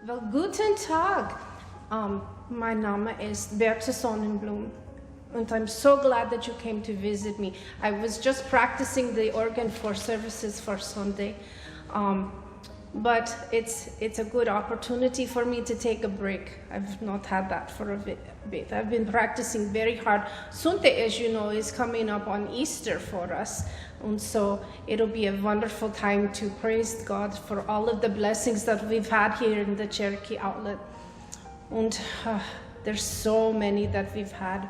Well, guten Tag. Mein Name ist Bertha Sonnenblume, and I'm so glad that you came to visit me. I was just practicing the organ for services for Sunday, but it's a good opportunity for me to take a break. I've not had that for a bit. I've been practicing very hard. Sunday, as you know, is coming up on Easter for us, and so it'll be a wonderful time to praise God for all of the blessings that we've had here in the Cherokee outlet. And there's so many that we've had.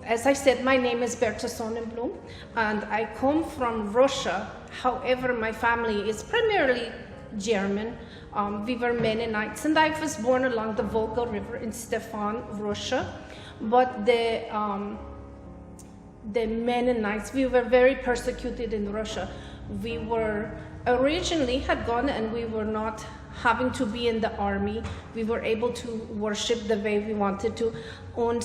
As I said, my name is Bertha Sonnenblume, and I come from Russia. However, my family is primarily German. We were Mennonites, and I was born along the Volga River in Stefan, Russia. But the Mennonites, we were very persecuted in Russia. We were originally had gone, and we were not having to be in the army. We were able to worship the way we wanted to, and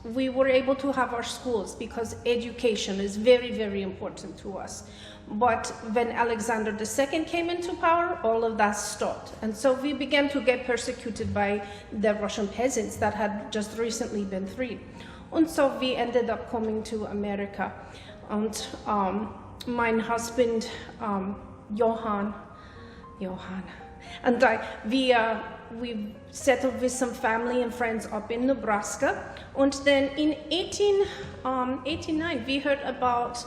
we were able to have our schools because education is very, very important to us. But when Alexander II came into power, all of that stopped. And so we began to get persecuted by the Russian peasants that had just recently been freed. And so we ended up coming to America. And my husband, Johann, and we settled with some family and friends up in Nebraska. And then in 1889, we heard about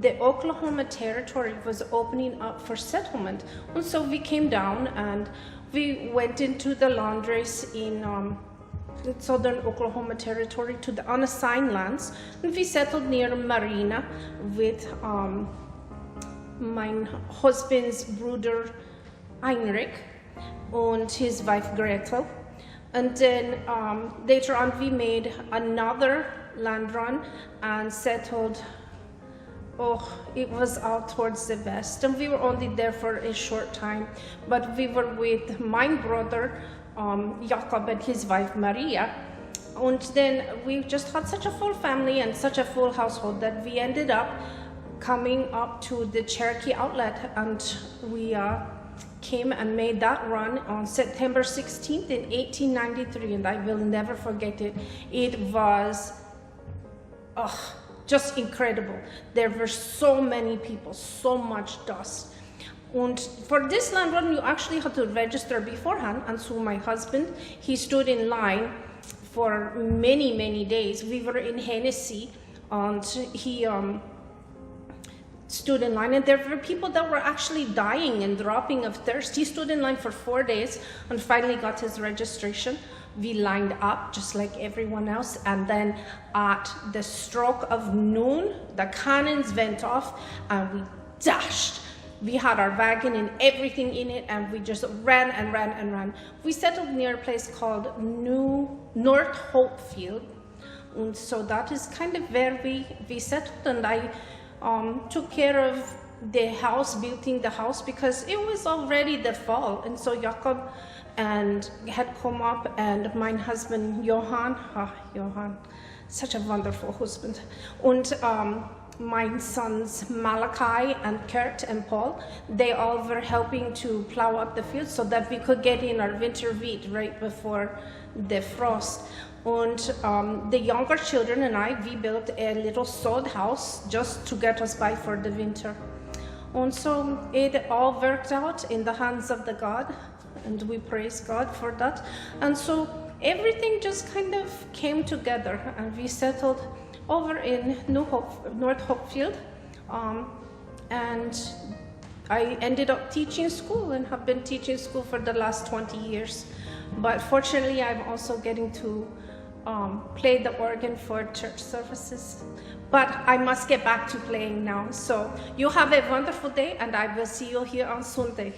the Oklahoma Territory was opening up for settlement. And so we came down and we went into the laundries in southern Oklahoma Territory to the unassigned lands. And we settled near Marina with my husband's brother Heinrich and his wife Gretel. And then later on we made another land run and settled, it was out towards the west, and we were only there for a short time, but we were with my brother Jakob and his wife Maria. And then we just had such a full family and such a full household that we ended up coming up to the Cherokee outlet, and we came and made that run on September 16th in 1893, and I will never forget it. It was just incredible. There were so many people, so much dust. And for this land run, you actually had to register beforehand, and so my husband, he stood in line for many, many days. We were in Hennessy, and he stood in line, and there were people that were actually dying and dropping of thirst. He stood in line for 4 days and finally got his registration. We lined up just like everyone else, and then at the stroke of noon, the cannons went off and we dashed. We had our wagon and everything in it, and we just ran and ran and ran. We settled near a place called North Hopefield, and so that is kind of where we settled. And I took care of the house, building the house, because it was already the fall. And so Jakob and had come up, and my husband Johann, such a wonderful husband, and my sons Malachi and Kurt and Paul, they all were helping to plow up the field so that we could get in our winter wheat right before the frost. And the younger children and I, we built a little sod house just to get us by for the winter. And so it all worked out in the hands of the God, and we praise God for that. And so everything just kind of came together, and we settled over in North Hopefield. And I ended up teaching school and have been teaching school for the last 20 years. But fortunately, I'm also getting to play the organ for church services. But I must get back to playing now. So you have a wonderful day, and I will see you here on Sunday.